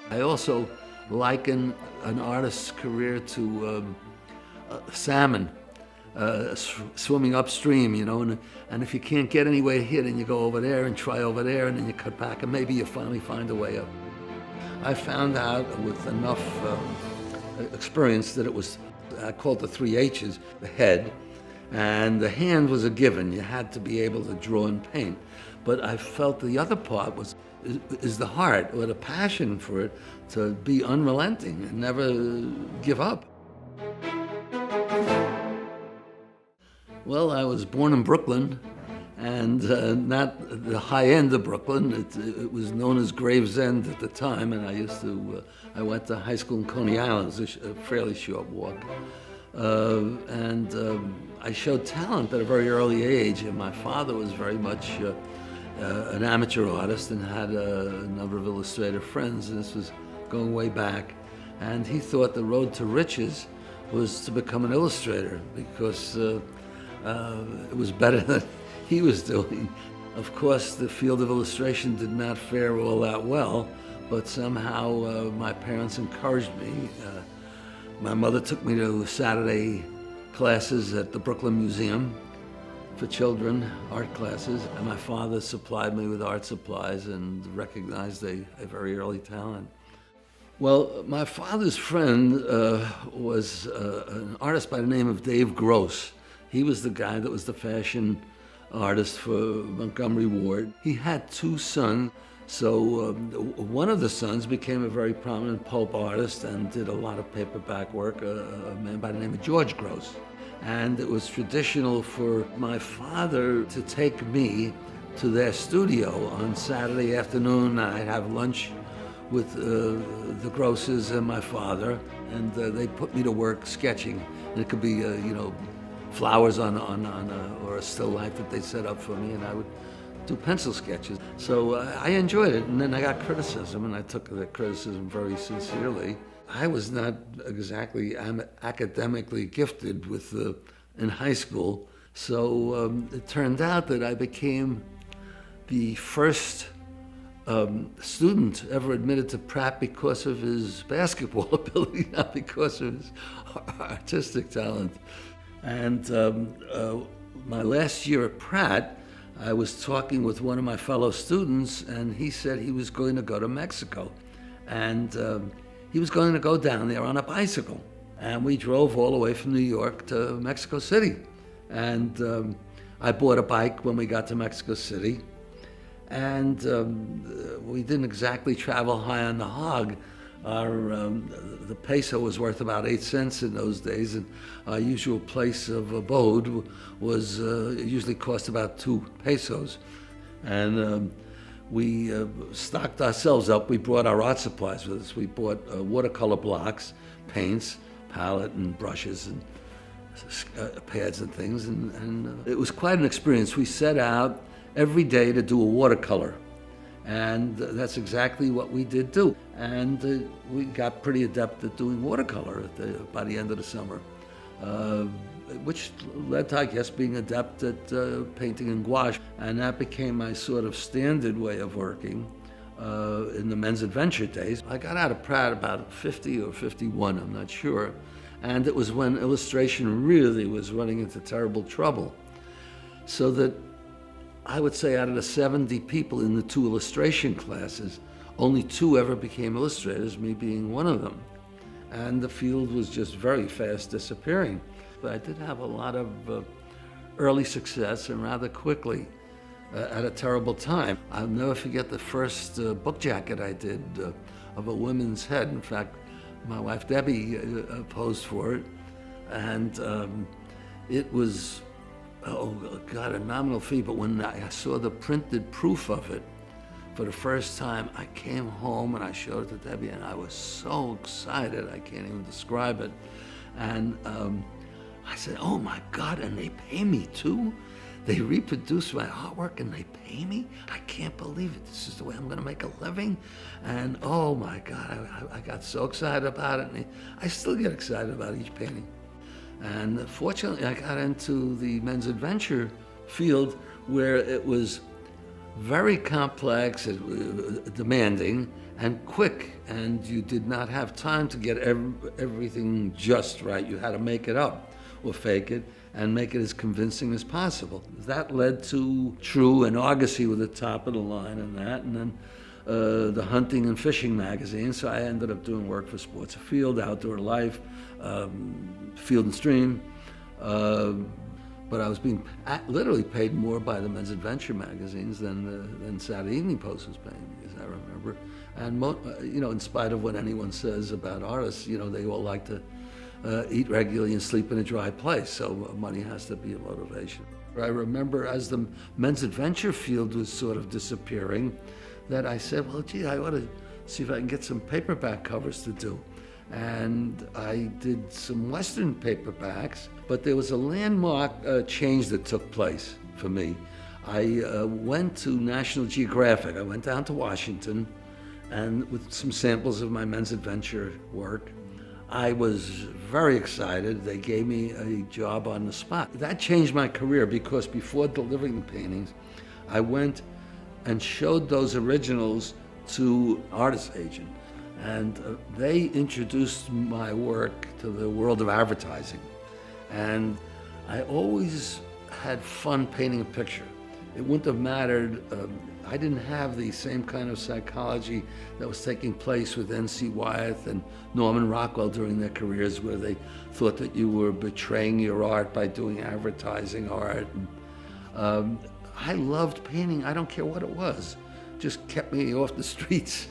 I also liken an artist's career to salmon swimming upstream, and if you can't get anywhere here, then you go over there and try over there, and then you cut back, and maybe you finally find a way up. I found out with enough experience that it was, I call it the 3 H's, the head, and the hand was a given. You had to be able to draw and paint. But I felt the other part is the heart, or the passion for it, to be unrelenting and never give up. Well, I was born in Brooklyn, and not the high end of Brooklyn. It was known as Gravesend at the time, and I went to high school in Coney Island. It was a fairly short walk. I showed talent at a very early age, and my father was very much an amateur artist and had a number of illustrator friends, and this was going way back. And he thought the road to riches was to become an illustrator because it was better than he was doing. Of course, the field of illustration did not fare all that well, but somehow my parents encouraged me. My mother took me to Saturday classes at the Brooklyn Museum for children, art classes, and my father supplied me with art supplies and recognized a very early talent. Well, my father's friend was an artist by the name of Dave Gross. He was the guy that was the fashion artist for Montgomery Ward. He had 2 sons, so one of the sons became a very prominent pulp artist and did a lot of paperback work, a man by the name of George Gross. And it was traditional for my father to take me to their studio on Saturday afternoon. I'd have lunch with the Grosses and my father, and they put me to work sketching. And it could be, flowers on or a still life that they set up for me, and I would do pencil sketches. So I enjoyed it, and then I got criticism, and I took the criticism very sincerely. I was not exactly academically gifted in high school, so it turned out that I became the first student ever admitted to Pratt because of his basketball ability, not because of his artistic talent. And my last year at Pratt, I was talking with one of my fellow students, and he said he was going to go to Mexico. And he was going to go down there on a bicycle. And we drove all the way from New York to Mexico City. And I bought a bike when we got to Mexico City. And we didn't exactly travel high on the hog. The peso was worth about 8 cents in those days, and our usual place of abode was usually cost about 2 pesos. And we stocked ourselves up. We brought our art supplies with us. We bought watercolor blocks, paints, palette, and brushes, and pads and things. And it was quite an experience. We set out every day to do a watercolor. And that's exactly what we did do. And we got pretty adept at doing watercolor by the end of the summer, which led to, I guess, being adept at painting in gouache. And that became my sort of standard way of working in the men's adventure days. I got out of Pratt about 50 or 51, I'm not sure. And it was when illustration really was running into terrible trouble. So that I would say out of the 70 people in the 2 illustration classes, only 2 ever became illustrators, me being one of them. And the field was just very fast disappearing. But I did have a lot of early success, and rather quickly at a terrible time. I'll never forget the first book jacket I did of a woman's head. In fact, my wife Debbie posed for it. And it was, oh God, a nominal fee, but when I saw the printed proof of it for the first time, I came home and I showed it to Debbie, and I was so excited, I can't even describe it. And I said, oh my God, and they pay me too? They reproduce my artwork and they pay me? I can't believe it. This is the way I'm gonna make a living? And oh my God, I got so excited about it, and I still get excited about each painting. And fortunately, I got into the men's adventure field where it was very complex, demanding, and quick, and you did not have time to get everything just right. You had to make it up or fake it and make it as convincing as possible. That led to True and Argosy were the top of the line in that, and then the hunting and fishing magazine. So I ended up doing work for Sports Afield, Outdoor Life, Field and Stream. But I was being literally paid more by the Men's Adventure magazines than Saturday Evening Post was paying me, as I remember. And in spite of what anyone says about artists, they all like to eat regularly and sleep in a dry place. So money has to be a motivation. I remember as the Men's Adventure field was sort of disappearing, that I said, well, gee, I ought to see if I can get some paperback covers to do. And I did some Western paperbacks, but there was a landmark change that took place for me. I went to National Geographic. I went down to Washington, and with some samples of my Men's Adventure work, I was very excited. They gave me a job on the spot. That changed my career because before delivering the paintings, I went and showed those originals to artist agent. And they introduced my work to the world of advertising. And I always had fun painting a picture. It wouldn't have mattered. I didn't have the same kind of psychology that was taking place with N.C. Wyeth and Norman Rockwell during their careers, where they thought that you were betraying your art by doing advertising art. And, I loved painting. I don't care what it was. Just kept me off the streets,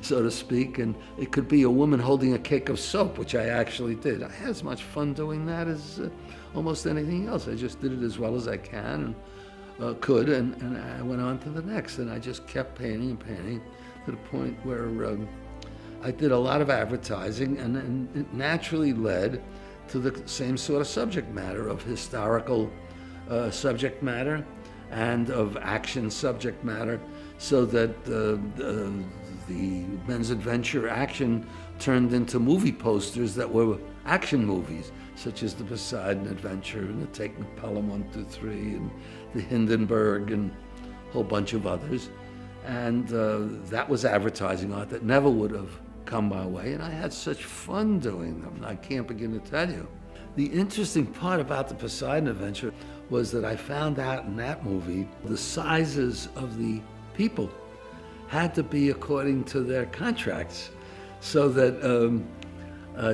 so to speak. And it could be a woman holding a cake of soap, which I actually did. I had as much fun doing that as almost anything else. I just did it as well as I can and could, and I went on to the next. And I just kept painting and painting to the point where I did a lot of advertising, and it naturally led to the same sort of subject matter of historical subject matter and of action subject matter, so that the Men's Adventure action turned into movie posters that were action movies, such as the Poseidon Adventure and the Taking Pelham 1, 2, 3, and the Hindenburg and a whole bunch of others. And that was advertising art that never would have come my way, and I had such fun doing them. I can't begin to tell you. The interesting part about the Poseidon Adventure was that I found out in that movie the sizes of the people had to be according to their contracts, so that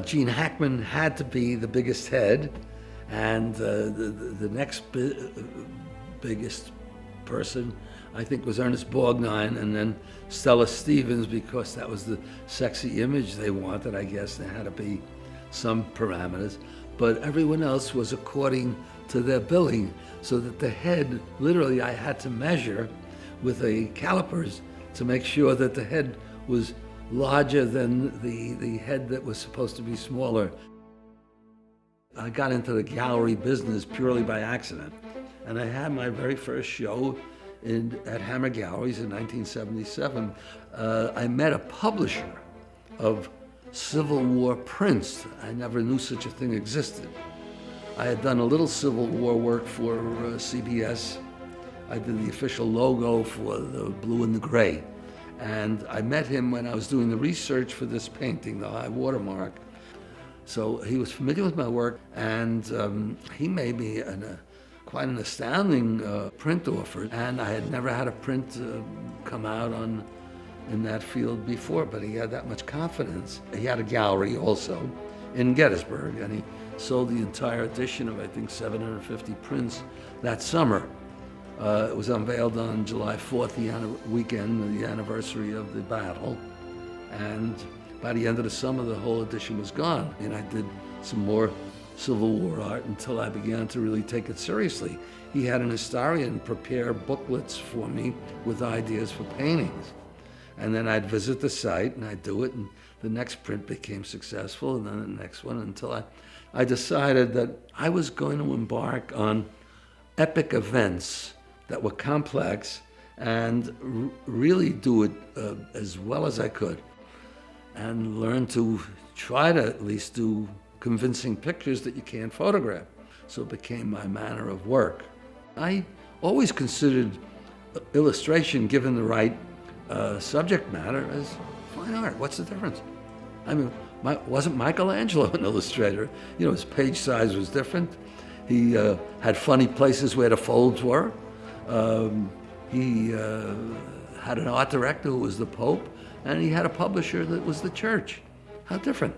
Gene Hackman had to be the biggest head, and the next biggest person, I think, was Ernest Borgnine, and then Stella Stevens, because that was the sexy image they wanted. I guess there had to be some parameters, but everyone else was according to their billing, so that the head, literally I had to measure with a calipers to make sure that the head was larger than the head that was supposed to be smaller. I got into the gallery business purely by accident, and I had my very first show at Hammer Galleries in 1977. I met a publisher of Civil War prints. I never knew such a thing existed. I had done a little Civil War work for CBS. I did the official logo for the blue and the gray. And I met him when I was doing the research for this painting, the high watermark. So he was familiar with my work, and he made me quite an astounding print offer. And I had never had a print come out in that field before, but he had that much confidence. He had a gallery also in Gettysburg, and he sold the entire edition of, I think, 750 prints that summer. It was unveiled on July 4th, the weekend, the anniversary of the battle. And by the end of the summer, the whole edition was gone. And I did some more Civil War art until I began to really take it seriously. He had an historian prepare booklets for me with ideas for paintings. And then I'd visit the site and I'd do it, and the next print became successful, and then the next one, until I decided that I was going to embark on epic events that were complex and really do it as well as I could, and learn to try to at least do convincing pictures that you can't photograph. So it became my manner of work. I always considered illustration, given the right subject matter, is fine art. What's the difference? I mean, wasn't Michelangelo an illustrator? You know, his page size was different. He had funny places where the folds were. He had an art director who was the Pope, and he had a publisher that was the church. How different.